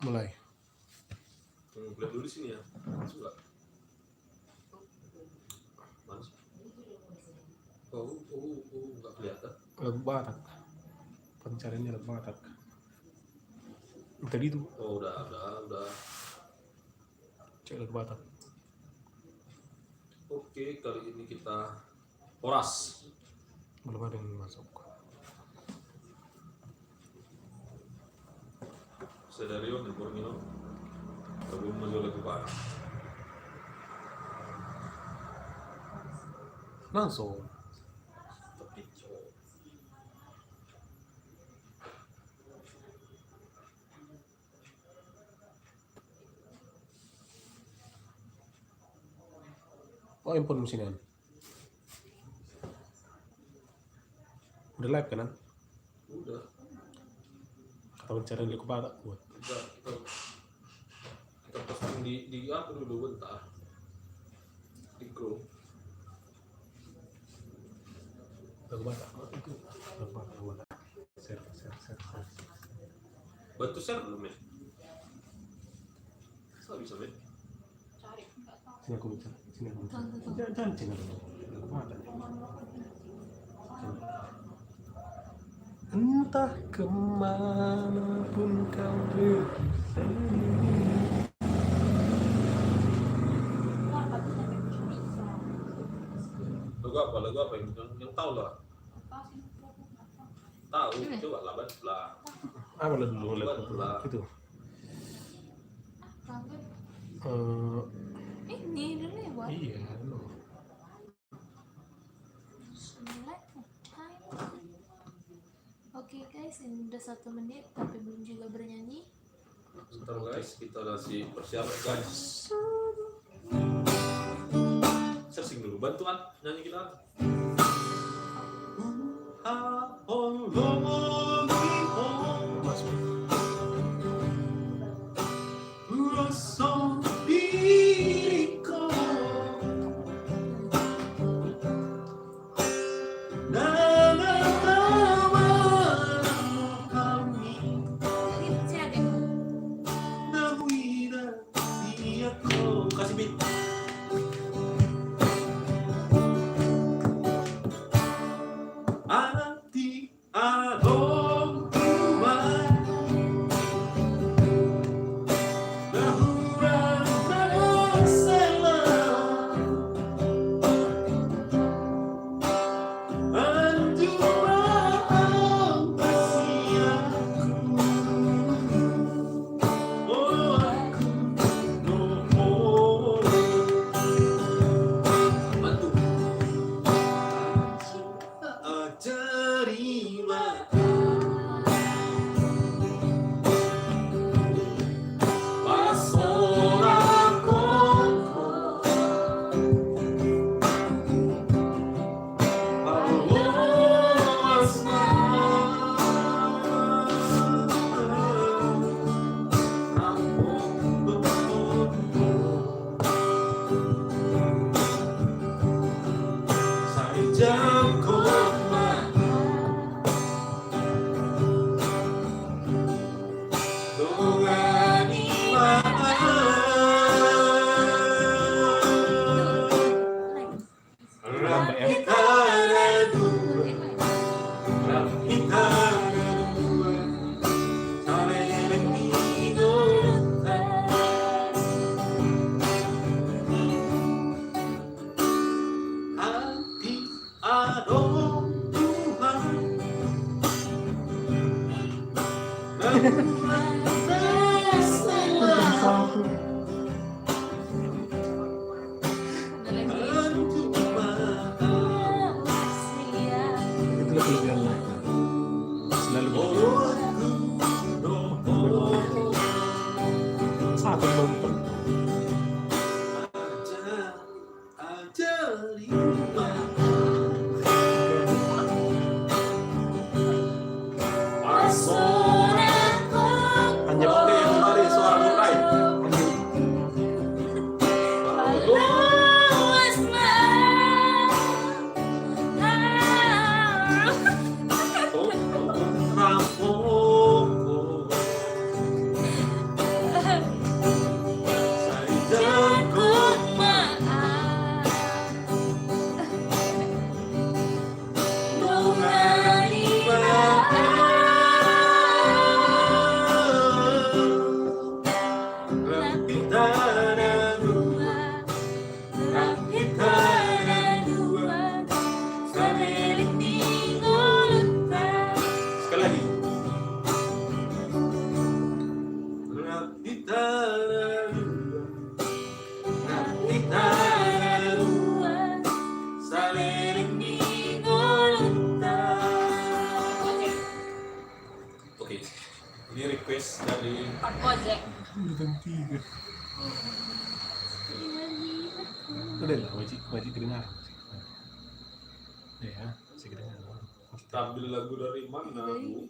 Mulai. Lihat dulu di sini ya. Masuk nggak? Masuk. Nggak kelihatan. Lagu Batak. Pencariannya Lagu Batak. Tadi itu. Oh, udah. Cek Lagu Batak. Oke, kali ini kita horas. Belum ada yang masuk. Sedario dan Borneo. Belum masuk Lagu Batak. Langsung. Tapi Oh, handphone mesinnya. Udah live kan? udah. Kata pencarian Lagu Batak buat. Kita posting di apa dulu bentar. Di grup. Lagu Batak. Lagu Batak. Share. Bantu share belum, Men? Saya bisa, Men. Sini aku bicara. Jangan cina dulu. Lagu Batak. Entah kemanapun kau berada. Lagu apa yang tahu lah. Tahu, coba lah lah. Apa lah dulu lagu itu? Ini dulu ya, buat. Iya, lo. Oke guys, ini udah 1 menit tapi belum juga bernyanyi. Bentar guys, kita masih persiapan guys. Searching dulu, bantuan nyanyi kita. Masuk. Kasih beat. Oke. Ini request dari Pak Ojek. Berhenti. Udah lah, wajib kedengar. Ya, masih kedengar. Ambil lagu dari mana, Bu?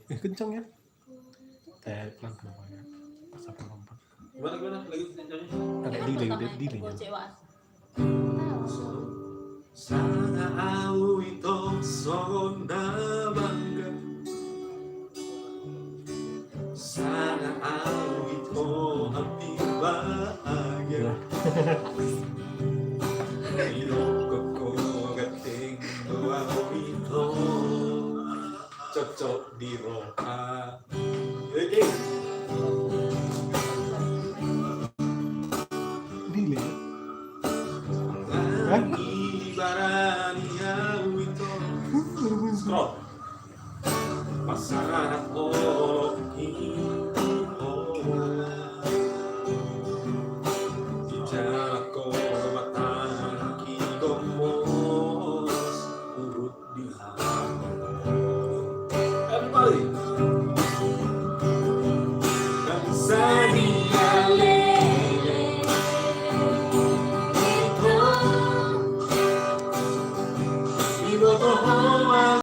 Kencang ya? Pelan ya. Pas aku lompat. Gimana lagi nyanyi? Ada delay. Sana au ito sona bangga. Sana au ito happy bahagia. Hiroko gating au ito cocok di roha. Oke. Delay. Scroll. Pasangan oloki bicara ko mata kigomos urut di hati. Everybody. Dan sania lele itu iboto homa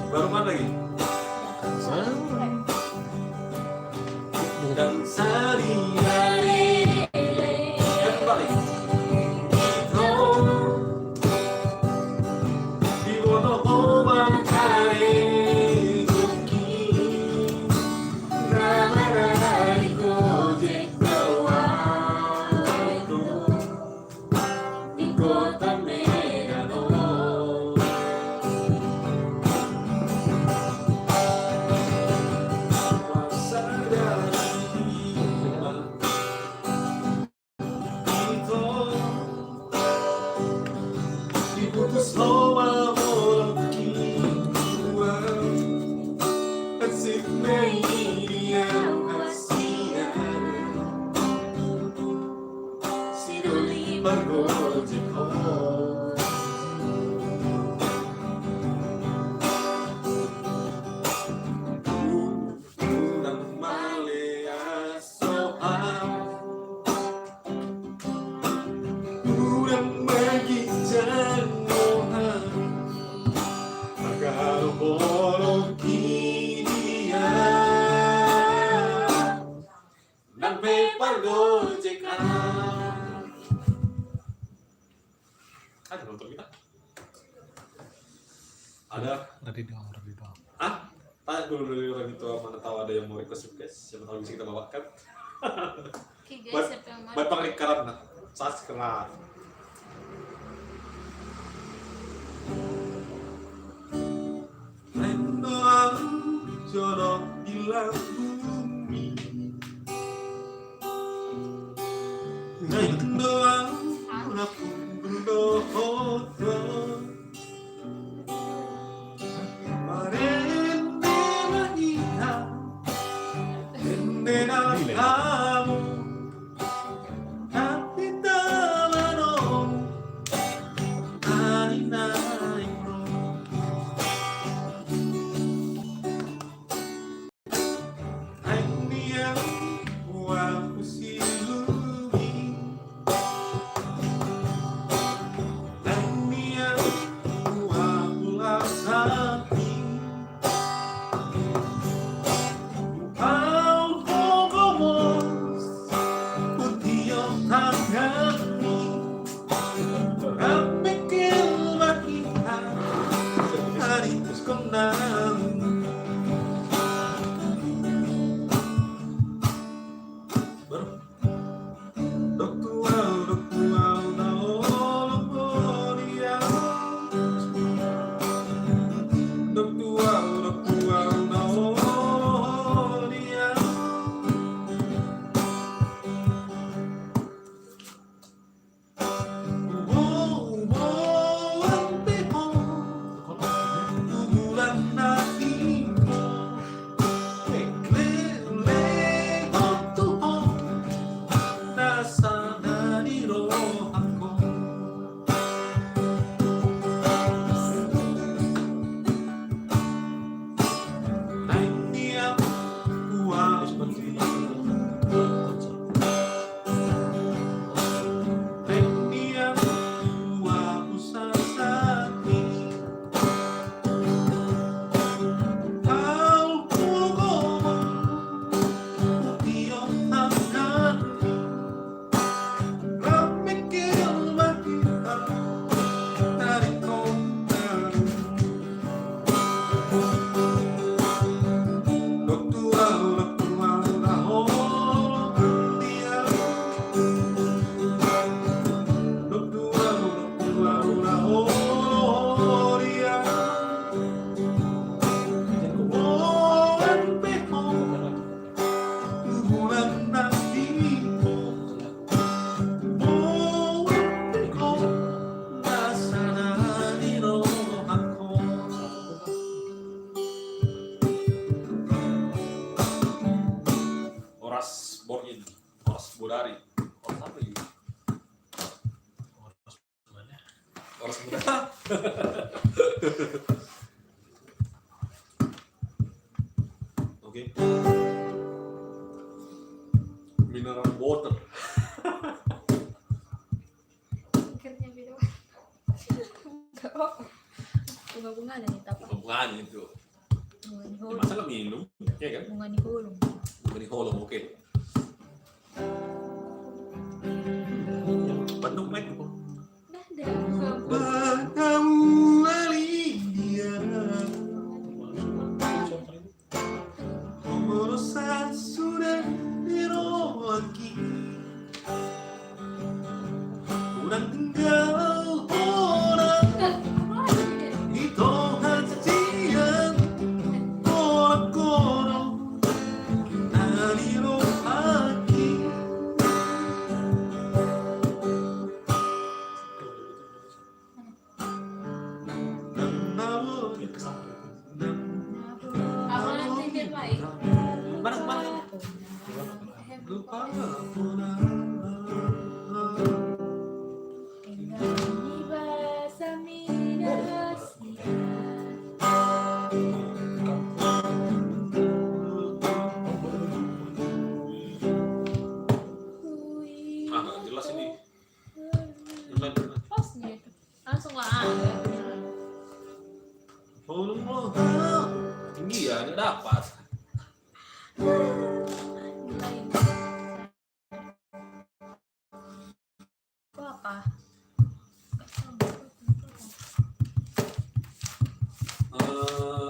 Baru mana lagi? Dan sehari-hari kembali di bono oman kare kuki ramai gojek bawah di kota Megano. Tadi doang. Tanya dulu orang itu mana tahu ada yang mau request, siapa tahu bisa kita bawakan. Oke guys, siapa yang mau? Buat penglikaran, subscribe. jodoh hilang bumi. Doa pun berdoa kamu tapi tak mau naik dia aku silumi dia aku lasati Bodari. Orang apa ini? Orang muda. Oke. Mineral water. Akhirnya beda. Bunga-bunga ada nih apa? Bunga itu. Bunga di Ya, holong. masa nggak minum? Ya kan? Bunga di holong. Bunga di holong, oke. Bandung naik tuh. Kamu dia urusan sudah diroaki udah tinggal orang itu hajian orang-orang dari rohani. Jelas ini. Posnya itu. Langsung lah. Tinggi ya, nggak dapat. Itu apa?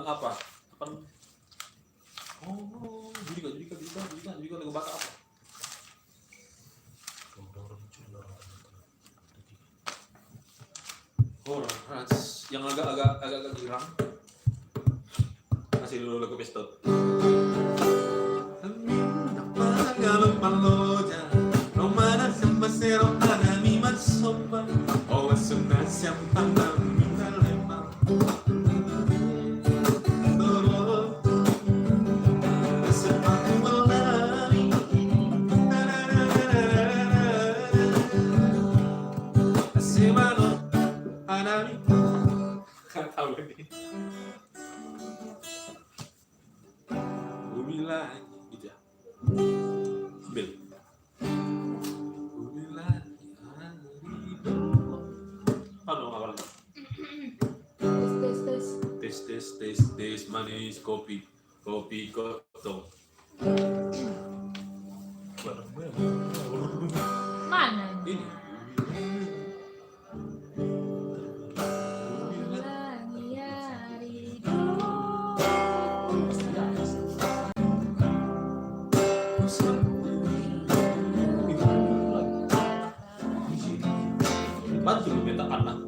Apa? Oh, juga Lagu Batak apa? Horror yang agak girang. Masih kasih dulu lagu pistol. Tahu ini. Bumi lagi gitu ya. Ambil. Bumi lagi halo awalnya. Tes manis kopi kosong. Mana? Ini. Bantu lu minta anak.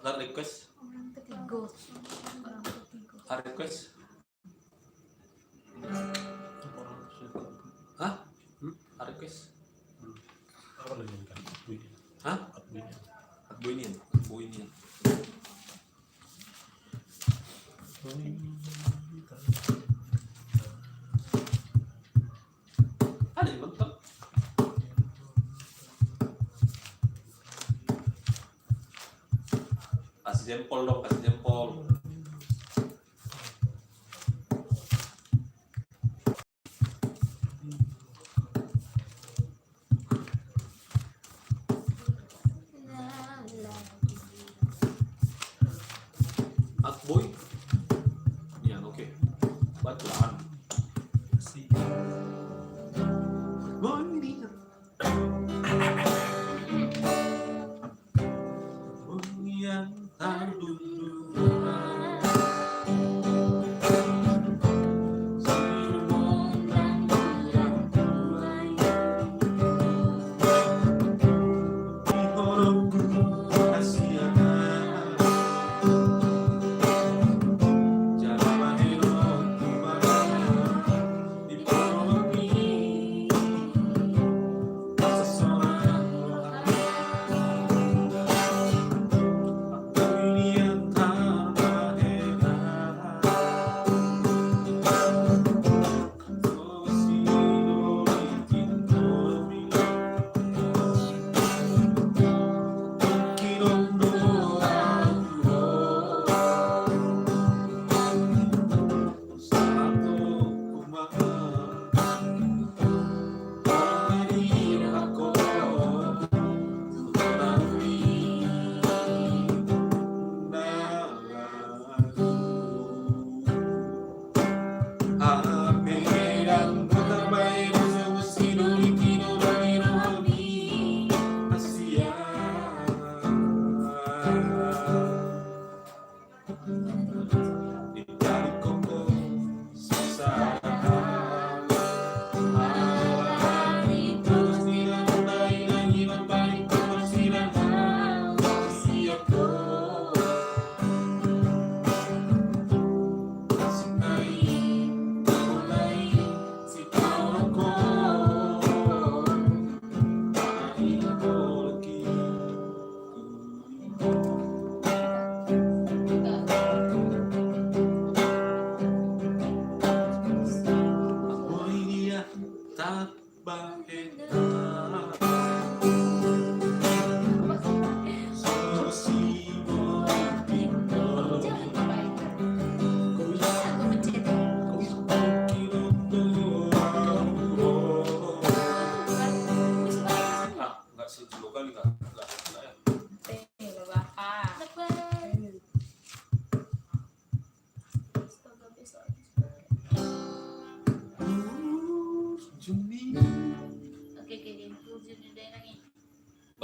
Request. Request. Hah? Request. Apa lagi kan? Hah? Buinian. Ada yang bentuk. Kasih jempol dong, kasih jempol. bantuan. Si Bonita yang terduduk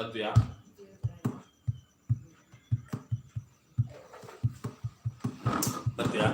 bantu ya. Bantu ya.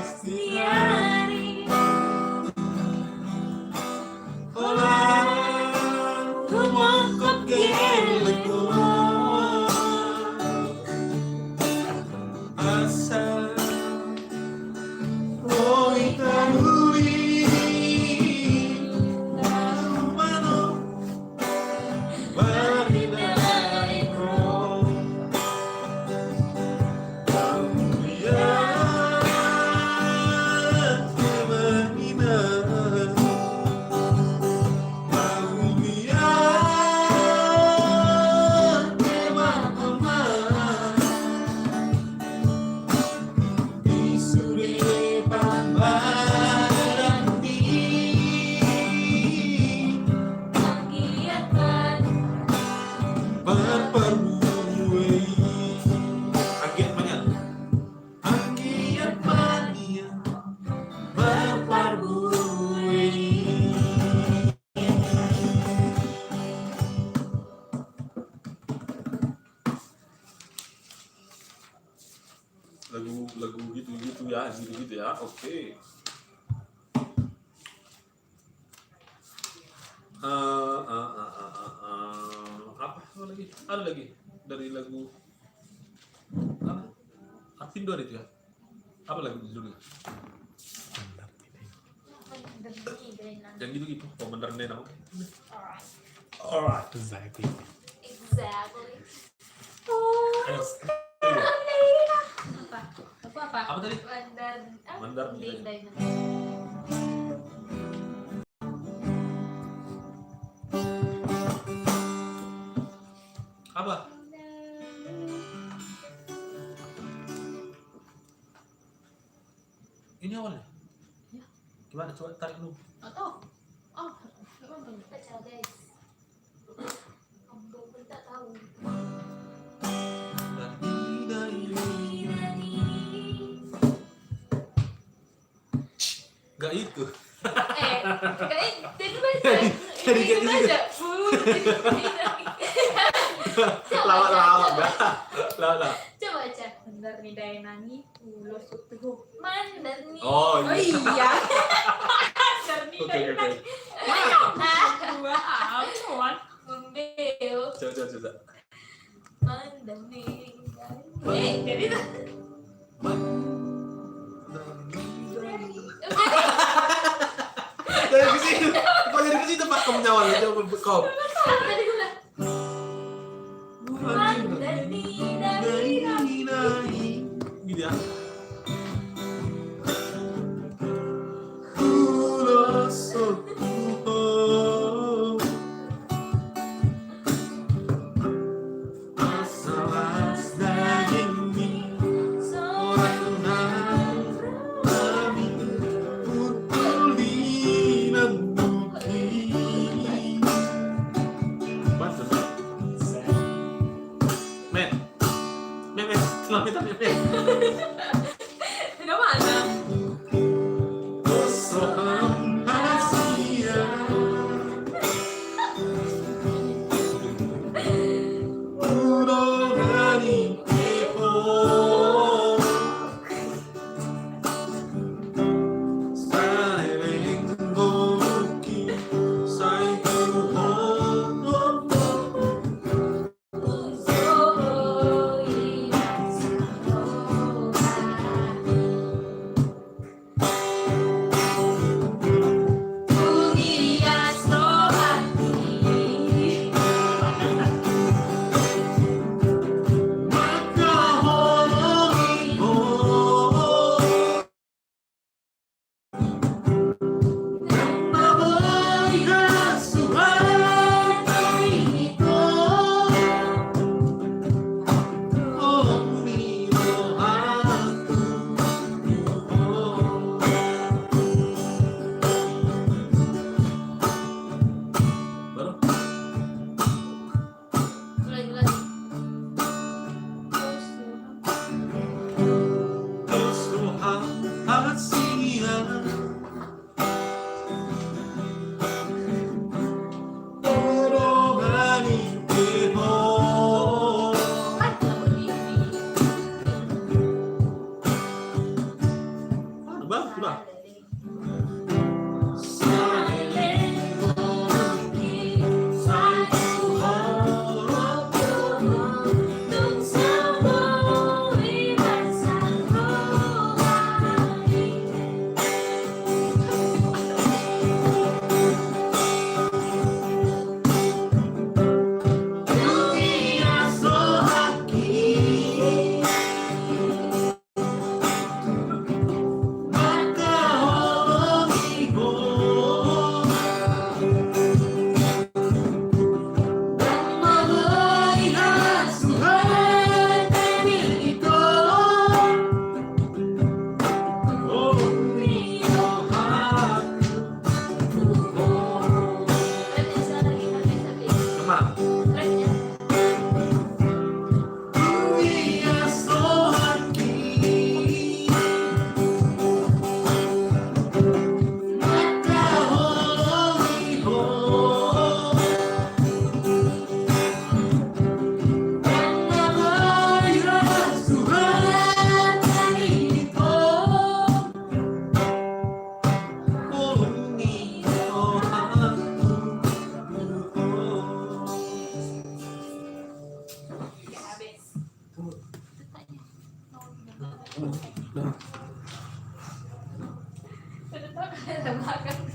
setiap hari. Rumahku gelengku Asa Oi tanuri Mano Marinariko lagu gitu-gitu ya, gitu-gitu ya. Oke. Apa lagi? Ada lagi dari lagu apa? Arvindo itu ya. Apa lagu judulnya? Yang gitu-gitu. Komentar Nena. Oke. Alright. Exactly. Apa tadi? Mandar. Apa? Ini awalnya? Ya. Gimana? Coba tarik dulu. Atau baca guys. Kamu pun tak tahu. Gak itu. Jadi baca. Jadi kayak gitu. Lawak. Coba baca. Mandar ni daya nani, ulos utuh. Mandar ni. Oh Oh iya. iya. Mandar ni daya nani. Dua awan membel. Coba. Mandar ni. Jadi dari ke situ Pak kamu nyawanya coba kau. tadi gue mandar ni daya nani. Gitu ya. Tidak mana? sudah. Belakang